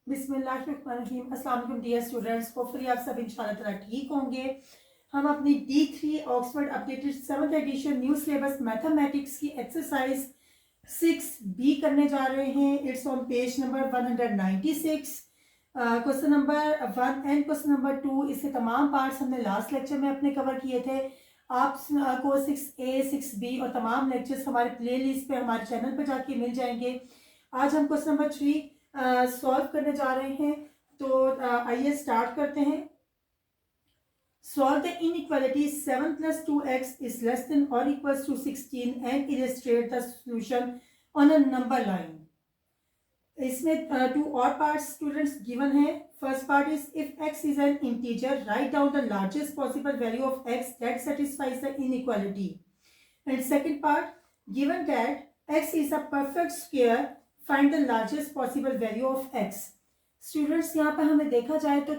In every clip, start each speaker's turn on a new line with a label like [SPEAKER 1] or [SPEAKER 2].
[SPEAKER 1] बिस्मिल्लाहिर्रहमानिर्रहीम। अस्सलाम वालेकुम डियर स्टूडेंट्स, होपफुली आप सब इंशाल्लाह ताला ठीक होंगे। हम अपनी D3 Oxford updated 7th edition new syllabus mathematics की एक्सरसाइज 6B करने जा रहे हैं। It's on page number 196। Question number 1 and question number 2, इसके तमाम पार्ट्स हमने लास्ट लेक्चर में अपने कवर किए थे। आपको 6A 6B और तमाम लेक्चर्स हमारे प्ले लिस्ट पे हमारे चैनल पर जाके मिल जाएंगे। आज हम क्वेश्चन नंबर 3 सॉल्व करने जा रहे हैं। तो आइए स्टार्ट करते हैं। Solve the inequality 7 + 2x is less than or equals to 16 and illustrate the solution on a number line। इसमें टू और पार्ट्स स्टूडेंट्स गिवन है। First part is if x is an integer, write down the largest possible value of x that satisfies the inequality। And second part, given that x is a perfect square, find the largest possible value of x. Students यहाँ पर हमें देखा जाए तो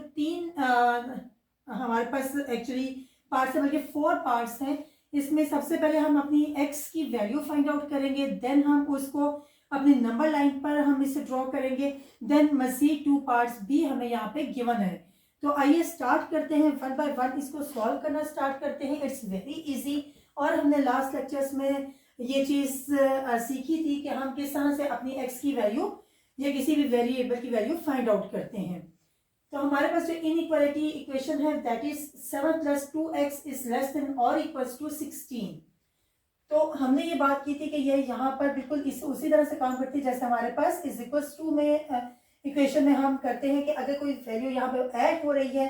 [SPEAKER 1] हमारे पास actually parts है, बल्कि 4 parts हैं। इसमें सबसे पहले हम अपनी एक्स की वैल्यू फाइंड आउट करेंगे, देन हम उसको अपनी नंबर लाइन पर हम इसे ड्रॉ करेंगे, देन मजीद 2 पार्ट्स भी हमें यहाँ पे गिवन है। तो आइए स्टार्ट करते हैं, 1 बाय 1 इसको सॉल्व करना स्टार्ट करते हैं। It's very easy. और हमने लास्ट लेक्चर्स में ये चीज सीखी थी कि हम किस तरह से अपनी एक्स की वैल्यू या किसी भी वेरिएबल की वैल्यू फाइंड आउट करते हैं। तो हमारे पास जो इनइक्वालिटी इक्वेशन है that is 7 + 2x is less than or equals to 16। तो हमने ये बात की थी कि ये यहाँ पर बिल्कुल उसी तरह से काम करती है जैसे हमारे पास इज इक्वल्स टू में इक्वेशन में हम करते हैं कि अगर कोई वैल्यू यहाँ पे ऐड हो रही है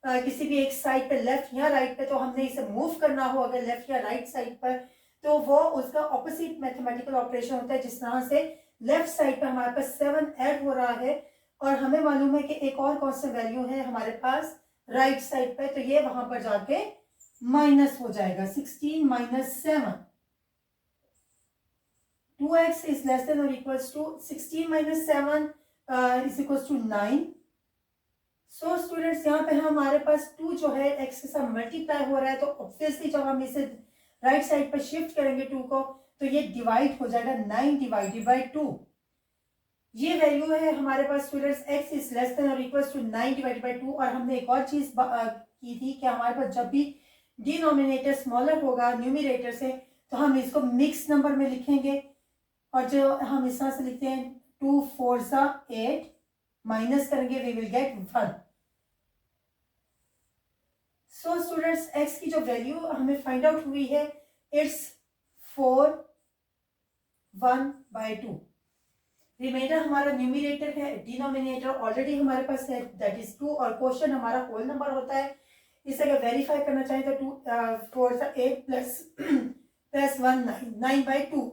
[SPEAKER 1] किसी भी एक साइड पे, लेफ्ट या राइट पे, तो हमने इसे मूव करना हो अगर लेफ्ट या राइट साइड पर, तो वो उसका ऑपोजिट मैथमेटिकल ऑपरेशन होता है। जिस तरह से लेफ्ट साइड पर हमारे पास 7 ऐड हो रहा है और हमें मालूम है कि एक और कौन सा वैल्यू है हमारे पास राइट साइड पे, तो ये वहां पर जाके माइनस हो जाएगा। 16 - 7, 2x is less than or equals to 16 - 7 is equals to 9। So students यहाँ पे हमारे पास 2 जो है x के साथ मल्टीप्लाई हो रहा है, तो ऑब्वियसली जब हम इसे राइट साइड पर शिफ्ट करेंगे 2 को, तो ये डिवाइड हो जाएगा 9 डिवाइडेड बाय 2। ये वैल्यू है हमारे पास students x is less than और इक्वल्स टू 9 डिवाइडेड बाय 2। और हमने एक और चीज की थी कि हमारे पास जब भी डिनोमिनेटर स्मॉलर होगा न्यूमरेटर से, तो हम इसको मिक्स नंबर में लिखेंगे। और जो हम इस तरह से लिखते हैं 2 × 4 = 8, माइनस करेंगे we will get 1। So students x की जो वैल्यू हमें फाइंड आउट हुई है इट्स 4 1/2। रिमाइंडर हमारा न्यूमरेटर है, डिनोमिनेटर ऑलरेडी हमारे पास है दैट इज 2, और क्वेश्चन हमारा होल नंबर होता है। इसे अगर वेरीफाई करना चाहें तो 2 4 = 8 प्लस 1 9/2।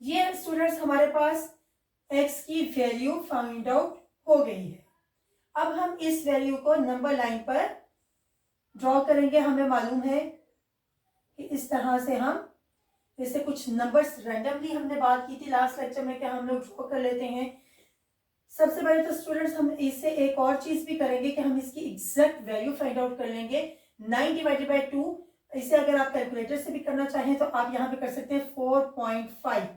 [SPEAKER 1] ये स्टूडेंट्स हमारे पास x की वैल्यू फाइंड आउट हो गई है। अब हम इस वैल्यू को नंबर लाइन पर ड्रॉ करेंगे। हमें मालूम है कि इस तरह से हम जैसे कुछ नंबर्स रैंडमली हमने बात की थी लास्ट लेक्चर में कि हम लोग ड्रॉ कर लेते हैं। सबसे पहले तो स्टूडेंट्स हम इससे एक और चीज भी करेंगे कि हम इसकी एग्जैक्ट वैल्यू फाइंड आउट कर लेंगे। 9 डिवाइडेड बाय 2, इसे अगर आप कैलकुलेटर से भी करना चाहें तो आप यहाँ पे कर सकते हैं 4.5।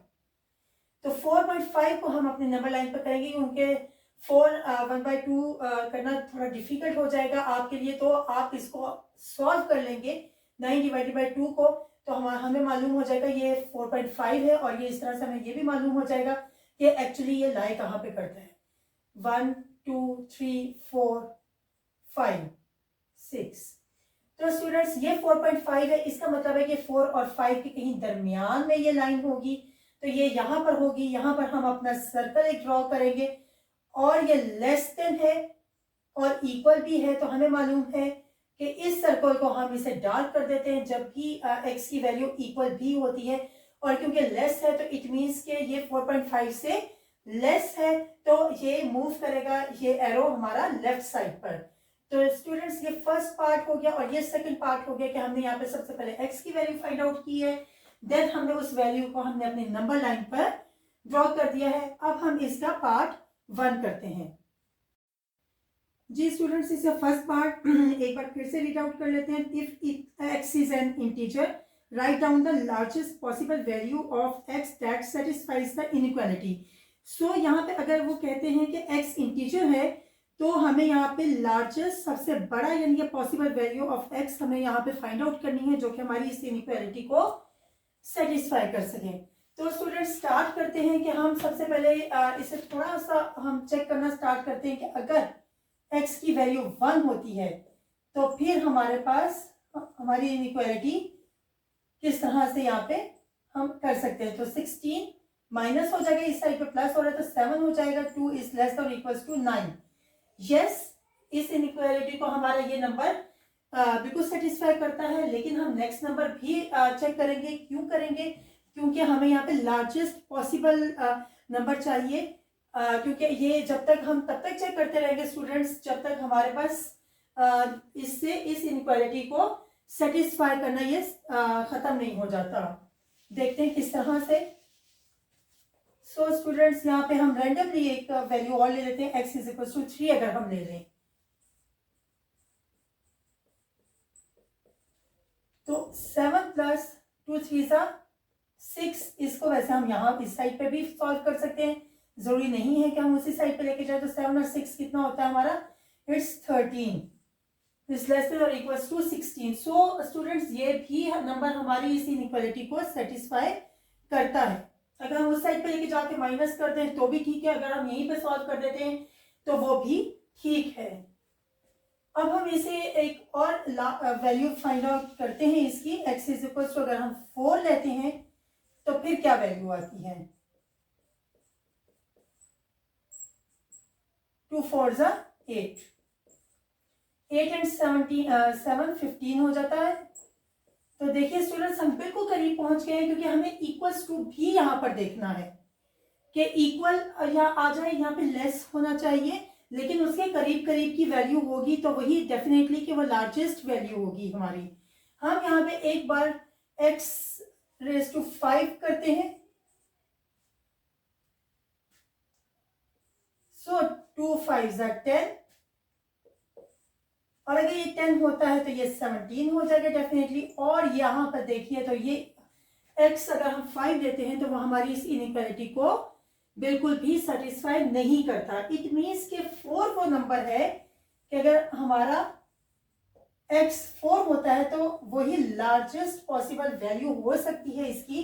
[SPEAKER 1] तो 4.5 को हम अपने नंबर लाइन पर करेंगे क्योंकि 4 1/2 करना थोड़ा डिफिकल्ट हो जाएगा आपके लिए, तो आप इसको सॉल्व कर लेंगे 9 डिवाइडेड बाय 2 को, तो हमें मालूम हो जाएगा ये 4.5 है। और ये इस तरह से हमें ये भी मालूम हो जाएगा कि एक्चुअली ये लाई कहाँ पे करता है। 1 2 3 4 5 6। तो स्टूडेंट्स ये 4.5 है, इसका मतलब है कि 4 और 5 के कहीं दरमियान में ये लाइन होगी। तो ये यहाँ पर होगी, यहाँ पर हम अपना सर्कल एक ड्रॉ करेंगे और ये लेस देन है और इक्वल भी है। तो हमें मालूम है कि इस सर्कल को हम इसे डार्क कर देते हैं जब भी x की वैल्यू इक्वल भी होती है। और क्योंकि लेस है तो इट मीन्स के ये 4.5 से लेस है, तो ये मूव करेगा ये एरो हमारा लेफ्ट साइड पर। तो स्टूडेंट्स ये फर्स्ट पार्ट हो गया और ये सेकंड पार्ट हो गया कि हमने यहाँ पे सबसे पहले x की वैल्यू फाइंड आउट की है, देन हमने उस वैल्यू को हमने अपनी नंबर लाइन पर ड्रॉ कर दिया है। अब हम इसका पार्ट 1 करते हैं। जी स्टूडेंट्स, इसका फर्स्ट पार्ट एक बार फिर से रीड आउट कर लेते हैं। If x is an integer, write down the largest possible value of x that satisfies the inequality. So यहाँ पे अगर वो कहते हैं कि x इंटीजर है तो हमें यहाँ पे लार्जेस्ट सबसे बड़ा यानी कि पॉसिबल वैल्यू ऑफ x हमें यहाँ पे फाइंड आउट करनी है जो कि हमारी इस इनइक्वालिटी को सेटिस्फाई कर सके। तो स्टूडेंट स्टार्ट करते हैं कि हम सबसे पहले इसे थोड़ा सा हम चेक करना स्टार्ट करते हैं कि अगर x की वैल्यू 1 होती है तो फिर हमारे पास हमारी इनइक्वालिटी किस तरह से यहाँ पे हम कर सकते हैं। तो 16 माइनस हो जाएगा, इस साइड पे प्लस हो रहा है तो 7 हो जाएगा, 2 is less than equals to 9। Yes, इस इनइक्वालिटी को हमारा ये नंबर बिल्कुल सेटिस्फाई करता है, लेकिन हम नेक्स्ट नंबर भी चेक करेंगे। क्यों करेंगे? क्योंकि हमें यहाँ पे लार्जेस्ट पॉसिबल नंबर चाहिए, क्योंकि ये जब तक हम तब तक चेक करते रहेंगे स्टूडेंट्स जब तक हमारे पास इससे इस इनइक्वालिटी को सेटिस्फाई करना ये खत्म नहीं हो जाता। देखते हैं किस तरह से। सो स्टूडेंट्स यहाँ पे हम रैंडमली एक वैल्यू और ले लेते हैं, x इज इक्वल टू 3 अगर हम ले लें तो 7 प्लस 2 3 6। इसको वैसे हम यहाँ इस साइड पे भी सॉल्व कर सकते हैं, जरूरी नहीं है कि हम उसी साइड पे लेके जाए। तो 7 और 6 कितना होता है हमारा? इट्स 13 इज लेस देन और इक्वल्स टू 16। सो स्टूडेंट्स ये भी नंबर हमारी इस इनइक्वालिटी को सेटिस्फाई करता है। अगर हम उस साइड पे लेके जाके माइनस कर दें तो भी ठीक है, अगर हम यहीं पे सॉल्व कर देते हैं तो वो भी ठीक है। अब हम इसे एक और वैल्यू फाइंड आउट करते हैं इसकी। x इज इक्वल टू अगर हम 4 लेते हैं तो फिर क्या वैल्यू आती है? 2 4 8, 8 एंड 7 15 हो जाता है। तो देखिए स्टूडेंट्स हम बिल्कुल करीब पहुंच गए हैं, क्योंकि हमें इक्वल्स टू भी यहाँ पर देखना है कि इक्वल या आ जाए, यहाँ पे लेस होना चाहिए, लेकिन उसके करीब करीब की वैल्यू होगी तो वही डेफिनेटली कि वो लार्जेस्ट वैल्यू होगी हमारी। हम यहाँ पे एक बार x रेज टू 5 करते हैं। सो 2 5 10, और अगर ये 10 होता है तो ये 17 हो जाएगा डेफिनेटली। और यहाँ पर देखिए तो ये x अगर हम 5 लेते हैं तो वो हमारी इस इनइक्वालिटी को बिल्कुल भी सेटिस्फाई नहीं करता। इट मीन्स के 4 वो नंबर है कि अगर हमारा x 4 होता है तो वही लार्जेस्ट पॉसिबल वैल्यू हो सकती है इसकी,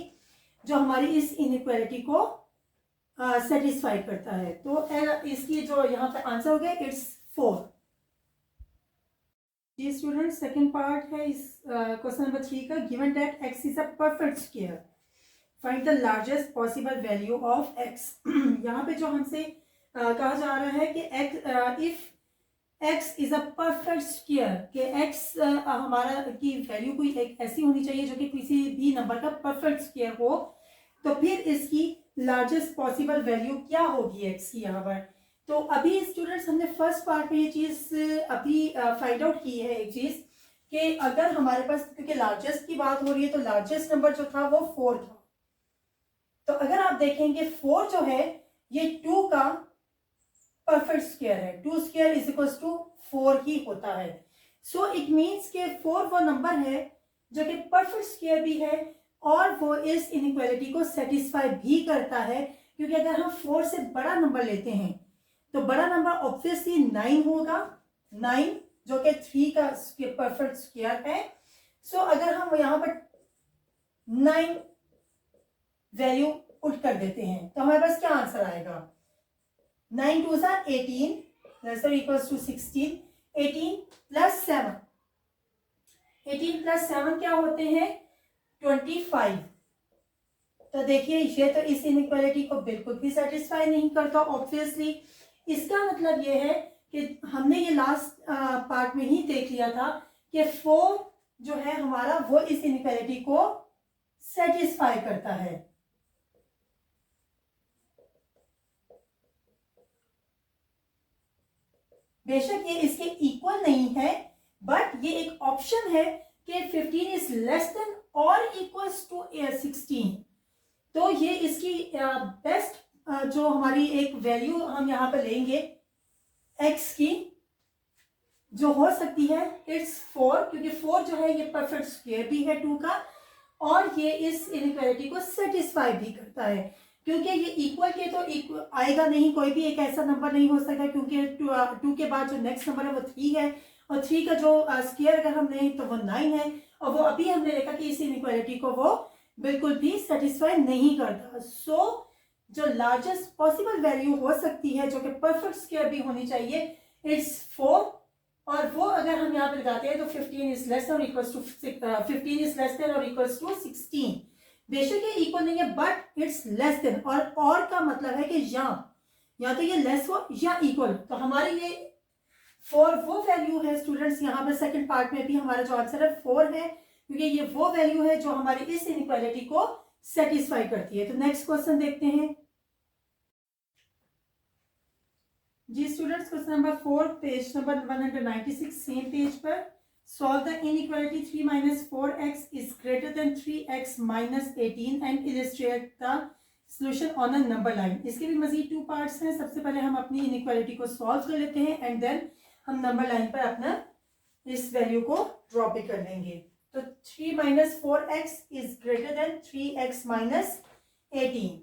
[SPEAKER 1] जो हमारी इस इनइक्वालिटी को सेटिस्फाई करता है। तो इसकी जो यहाँ पे आंसर हो गया इट्स 4। जी स्टूडेंट, सेकंड पार्ट है इस क्वेश्चन नंबर 3 का। Given that x is a perfect square, find the largest possible value of x। यहाँ पे जो हमसे कहा जा रहा है कि if x is a perfect square, कि x हमारा की वैल्यू कोई एक ऐसी होनी चाहिए जो कि किसी भी नंबर का परफेक्ट स्क्वायर हो, तो फिर इसकी लार्जेस्ट पॉसिबल वैल्यू क्या होगी x की यहाँ पर। तो अभी स्टूडेंट्स हमने फर्स्ट पार्ट में ये चीज अभी फाइंड आउट की है एक चीज, कि अगर हमारे पास, क्योंकि लार्जेस्ट की बात हो रही है, तो लार्जेस्ट नंबर जो था वो 4 था। तो अगर आप देखेंगे 4 जो है ये 2 का परफेक्ट स्क्वायर है, 2 स्क्वायर इज इक्वल टू 4 ही होता है। सो इट मीन्स के 4 वो नंबर है जो कि परफेक्ट स्क्वायर भी है और वो इस इनइक्वालिटी को सेटिस्फाई भी करता है, क्योंकि अगर हम 4 से बड़ा नंबर लेते हैं तो बड़ा नंबर ऑब्वियसली 9 होगा, 9 जो कि 3 का परफेक्ट स्क्वायर है। सो अगर हम यहाँ पर 9 वैल्यू पुट कर देते हैं तो हमारे पास क्या आंसर आएगा? 9 2 18 less than equals to 16। 18 plus 7, 18 plus 7 क्या होते हैं? 25। तो देखिए ये तो इस इनइक्वालिटी को बिल्कुल भी सेटिस्फाई नहीं करता ऑब्वियसली। इसका मतलब ये है कि हमने ये लास्ट पार्ट में ही देख लिया था कि 4 जो है हमारा वो इस इनइक्वालिटी को सेटिस्फाई करता है। बेशक ये इसके इक्वल नहीं है, बट ये एक ऑप्शन है कि 15 इज लेस देन और इक्वल्स टू 16। तो ये इसकी बेस्ट जो हमारी एक वैल्यू हम यहाँ पे लेंगे x की जो हो सकती है इट्स 4, क्योंकि 4 जो है ये परफेक्ट स्क्वायर भी है 2 का और ये इस इनइक्वालिटी को सेटिस्फाई भी करता है। क्योंकि ये इक्वल के तो इक्वल आएगा नहीं, कोई भी एक ऐसा नंबर नहीं हो सकता, क्योंकि 2 के बाद जो नेक्स्ट नंबर है वो 3 है, और 3 का जो स्क्वायर अगर हम लें तो वो 9 है, और वो अभी हमने देखा कि इस इनइक्वालिटी को वो बिल्कुल भी सेटिस्फाई नहीं करता। सो जो लार्जेस्ट पॉसिबल वैल्यू हो सकती है जो कि परफेक्ट स्क्वायर भी होनी चाहिए, इट्स 4, और वो अगर हम यहाँ पे लगाते हैं तो 15 इज लेस और equals to 15 is less than और इक्वल्स टू 16। बेशक ये इक्वल नहीं है बट इट्स लेस देन, और का मतलब है कि या तो ये लेस हो या इक्वल। तो हमारे ये 4 वो वैल्यू है स्टूडेंट्स, यहाँ पे सेकंड पार्ट में भी हमारा जो आंसर है 4 है, क्योंकि ये वो वैल्यू है जो हमारी इस इनइक्वालिटी को सेटिस्फाई करती है। तो नेक्स्ट क्वेश्चन देखते हैं जी students, question number 4, page number 196, same page पर। Solve the inequality 3 minus 4x is greater than 3x minus 18 and illustrate the solution on a number line। इसके भी मजीद 2 पार्ट्स हैं। सबसे पहले हम अपनी इनइक्वालिटी को सॉल्व कर लेते हैं एंड देन हम नंबर लाइन पर अपना इस वैल्यू को ड्रॉ भी कर लेंगे। तो 3 minus 4x is greater than 3x minus 18।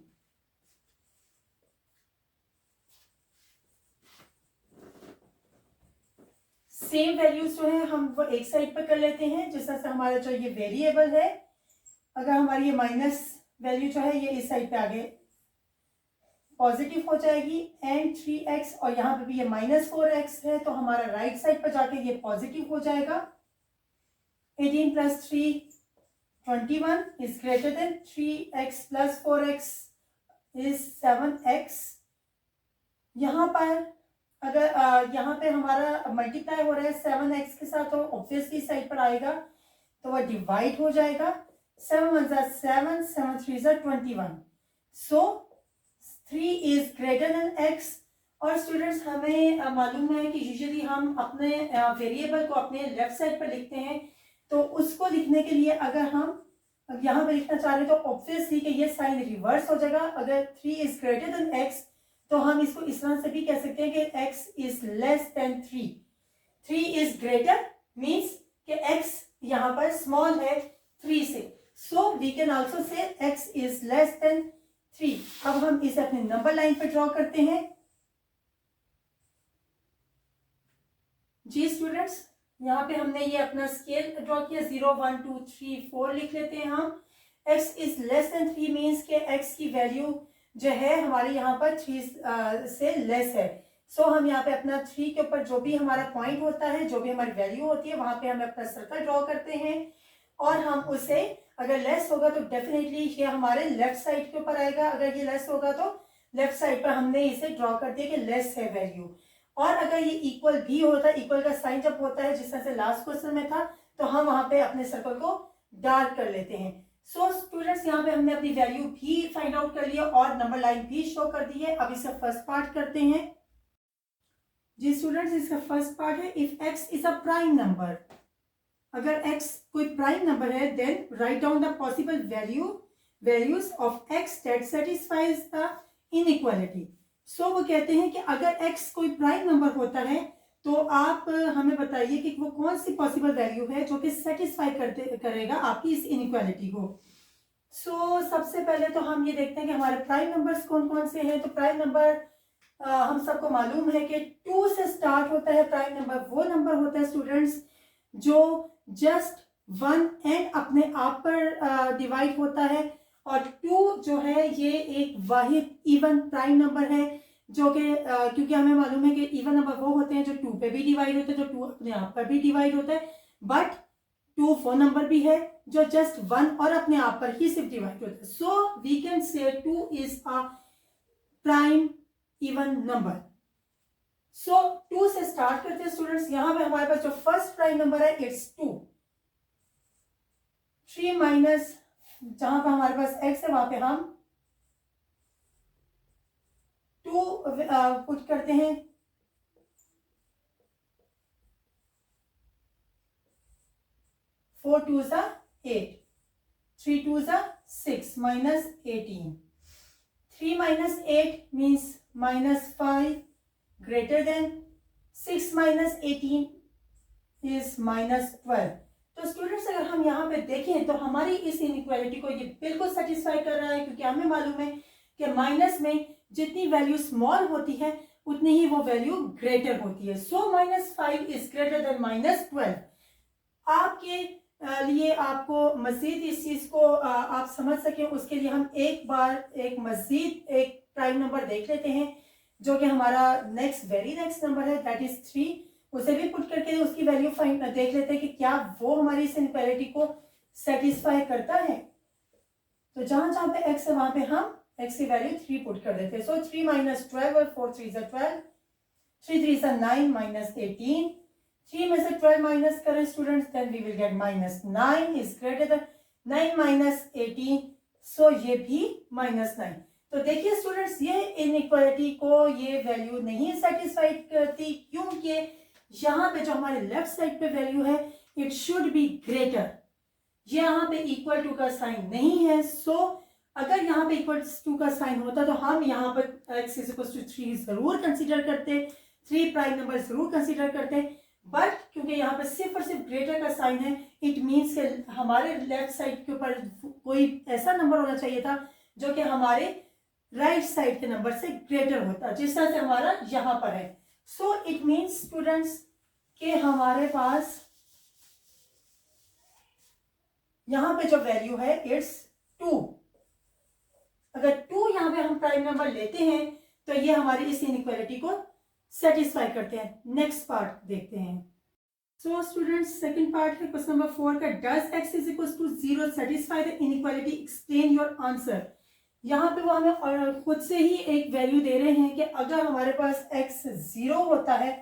[SPEAKER 1] Same values जो है हम वो एक साइड पर कर लेते हैं, जिस तरह से हमारा जो ये वेरिएबल है, अगर हमारी ये माइनस वैल्यू जो है ये इस साइड पे आगे पॉजिटिव हो जाएगी, एंड 3x और यहाँ पे भी ये माइनस 4x है, तो हमारा राइट साइड पर जाके ये पॉजिटिव हो जाएगा। 18 plus 3 21 is greater then 3x plus 4x is 7x। यहाँ पर अगर यहाँ पे हमारा मल्टीप्लाई हो रहा है 7x के साथ, तो ऑब्वियसली साइड पर आएगा तो वह डिवाइड हो जाएगा। 7 1 ज़ा 7, 7 3 ज़ा 21। सो 3 इज ग्रेटर देन x। और स्टूडेंट्स हमें मालूम है कि यूजुअली हम अपने वेरिएबल को अपने लेफ्ट साइड पर लिखते हैं, तो उसको लिखने के लिए अगर हम यहाँ पे लिखना चाह रहे हैं तो ऑब्वियसली कि ये साइन रिवर्स हो जाएगा। अगर 3 इज ग्रेटर देन x तो हम इसको इस तरह से भी कह सकते हैं कि x is less then 3। 3 is greater means कि x यहाँ पर स्मॉल है 3 से, so we can also say x is less then 3। अब हम इसे अपने नंबर लाइन पर ड्रॉ करते हैं जी स्टूडेंट्स। यहाँ पे हमने ये अपना स्केल ड्रॉ किया, 0 1 2 3 4 लिख लेते हैं हम। x is less then 3 means के x की वैल्यू जो है हमारे यहाँ पर 3 से लेस है। सो हम यहाँ पे अपना 3 के ऊपर जो भी हमारा पॉइंट होता है, जो भी हमारी वैल्यू होती है, वहां पे हम अपना सर्कल ड्रॉ करते हैं, और हम उसे अगर लेस होगा तो डेफिनेटली ये हमारे लेफ्ट साइड के ऊपर आएगा। अगर ये लेस होगा तो लेफ्ट साइड पर हमने इसे ड्रॉ कर दिया कि लेस है वैल्यू। और अगर ये इक्वल भी होता है, इक्वल का साइन जब होता है जिस तरह से लास्ट क्वेश्चन में था, तो हम वहां पे अपने सर्कल को डार्क कर लेते हैं। सो स्टूडेंट्स यहाँ पे हमने अपनी वैल्यू भी फाइंड आउट कर लिया और नंबर लाइन भी शो कर दी है। अब इसका फर्स्ट पार्ट करते हैं जी स्टूडेंट्स। इसका फर्स्ट पार्ट है, if x is a prime number, अगर x कोई प्राइम नंबर है then write down the possible values of x that satisfies the inequality. So वो कहते हैं कि अगर x कोई प्राइम नंबर होता है तो आप हमें बताइए कि वो कौन सी पॉसिबल वैल्यू है जो कि सेटिस्फाई करेगा आपकी इस इनइक्वालिटी को। सो सबसे पहले तो हम ये देखते हैं कि हमारे प्राइम नंबर्स कौन कौन से हैं। तो प्राइम नंबर हम सबको मालूम है कि 2 से स्टार्ट होता है। प्राइम नंबर वो नंबर होता है स्टूडेंट्स जो जस्ट 1 एंड अपने आप पर डिवाइड होता है, और 2 जो है ये एक वाहिद इवन प्राइम नंबर है, जो कि क्योंकि हमें मालूम है कि इवन नंबर वो होते हैं जो 2 पे भी डिवाइड होते हैं, जो 2 अपने आप पर भी डिवाइड होता है, बट 2 वो नंबर भी है जो जस्ट 1 और अपने आप पर ही सिर्फ डिवाइड होता है। So we can say 2 is a prime even number. So 2 से स्टार्ट करते हैं स्टूडेंट्स। यहां पे हमारे पास जो फर्स्ट प्राइम नंबर है इट्स 2। 3 माइनस जहां पर हमारे पास x है वहां पे हम 2 पुट करते हैं। 4 2 ज़ा 8, 3 2 ज़ा 6 minus 18। 3 minus 8 means -5 greater than 6 minus 18 is -12। तो स्टूडेंट्स अगर हम यहाँ पे देखें तो हमारी इस इनइक्वालिटी को ये बिल्कुल सेटिस्फाई कर रहा है, क्योंकि हमें मालूम है कि माइनस में जितनी वैल्यू स्मॉल होती है उतनी ही वो वैल्यू ग्रेटर होती है। सो -5 इज ग्रेटर देन -12। आपके लिए आपको मजीद इस चीज को आप समझ सकें उसके लिए हम एक बार एक मजीद एक प्राइम नंबर देख लेते हैं जो कि हमारा वेरी नेक्स्ट नंबर है, दैट इज 3। उसे भी पुट करके उसकी वैल्यू फाइंड देख लेते हैं कि क्या वो हमारी इस इनइक्वालिटी को सेटिस्फाई करता है। तो जहां जहां पे x है वहां पे हम x की वैल्यू 3 पुट कर देते हैं। सो 3 - 12 और 4 3 12, 3 3 9 -18। 3 में से 12 माइनस करें students, then we will get -9 is greater than 9 - 18। So ये भी -9। तो देखिए स्टूडेंट्स, ये इनइक्वालिटी को ये वैल्यू नहीं सेटिस्फाइड करती क्योंकि यहाँ पे जो हमारे लेफ्ट साइड पे वैल्यू है इट शुड बी ग्रेटर। यहाँ पे इक्वल टू का साइन नहीं है। सो अगर यहाँ पे इक्वल टू का साइन होता तो हम यहाँ पर x = 3 जरूर कंसीडर करते, 3 प्राइम नंबर जरूर कंसीडर करते, बट क्योंकि यहाँ पर सिर्फ और सिर्फ ग्रेटर का साइन है, इट मीन्स कि हमारे लेफ्ट साइड के ऊपर कोई ऐसा नंबर होना चाहिए था जो कि हमारे राइट साइड के नंबर से ग्रेटर होता, जिस तरह से हमारा यहाँ पर है। सो इट मीन्स स्टूडेंट्स कि हमारे पास यहाँ पे जो वैल्यू है इट्स 2। अगर 2 यहाँ पे हम प्राइम नंबर लेते हैं तो ये हमारी इस इनइक्वालिटी को सेटिस्फाई करते हैं। नेक्स्ट पार्ट देखते हैं। सो स्टूडेंट्स, सेकंड पार्ट है क्वेश्चन नंबर 4 का, does x = 0 satisfy the inequality, explain your answer. यहाँ पे वो हमें खुद से ही एक वैल्यू दे रहे हैं कि अगर हमारे पास x 0 होता है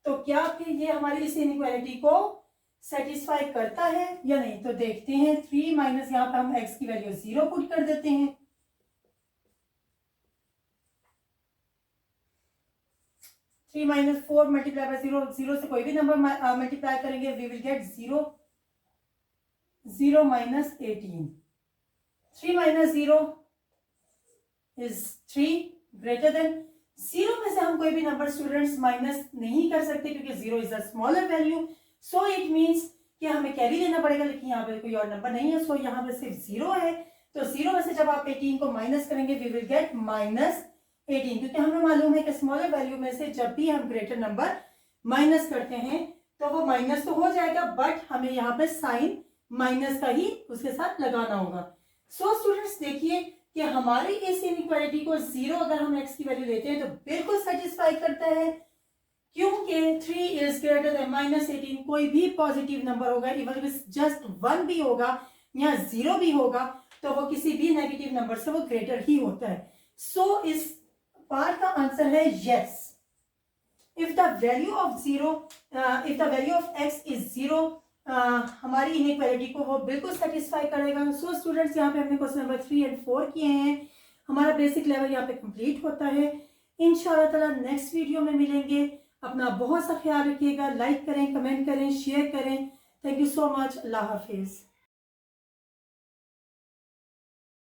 [SPEAKER 1] तो क्या फिर ये हमारी इस इनइक्वालिटी को सेटिस्फाई करता है या नहीं। तो देखते हैं। 3 माइनस यहाँ पे हम x की वैल्यू 0 पुट कर देते हैं। 3 - 4 मल्टीप्लाई बाय 0, 0 से कोई भी नंबर मल्टीप्लाई करेंगे, we will get 0 -18। 3 - 0 is 3 greater than 0 में से हम कोई भी नंबर स्टूडेंट्स माइनस नहीं कर सकते क्योंकि 0 is a smaller value. So it means कि हमें कैरी लेना पड़ेगा, लेकिन यहाँ पे कोई और नंबर नहीं है। सो यहाँ पे सिर्फ 0 है। तो 0 में से जब आप 18 को माइनस करेंगे वी विल गेट -18, क्योंकि हमें मालूम है कि स्मॉलर वैल्यू में से जब भी हम ग्रेटर नंबर माइनस करते हैं तो वो माइनस तो हो जाएगा बट हमें यहाँ पे साइन माइनस का ही उसके साथ लगाना होगा। सो स्टूडेंट्स देखिए कि हमारी इस इनइक्वालिटी को 0 अगर हम x की वैल्यू लेते हैं तो बिल्कुल सेटिस्फाई करता है क्योंकि 3 इज ग्रेटर देन -18। कोई भी पॉजिटिव नंबर होगा, इवन इफ जस्ट 1 भी होगा या 0 भी होगा, तो वो किसी भी नेगेटिव नंबर से वो ग्रेटर ही होता है। सो इस पार्ट का आंसर है yes. If the value of x is 0, हमारी इनइक्वालिटी को वो बिल्कुल सेटिस्फाई करेगा। सो स्टूडेंट्स, यहाँ पे हमने क्वेश्चन नंबर 3 और 4 किए हैं। हमारा बेसिक लेवल यहाँ पे कंप्लीट होता है। इंशाल्लाह ताला नेक्स्ट वीडियो में मिलेंगे। अपना बहुत सा ख्याल रखिएगा। लाइक करें, कमेंट करें, शेयर करें। Thank you so much. Allah Hafiz.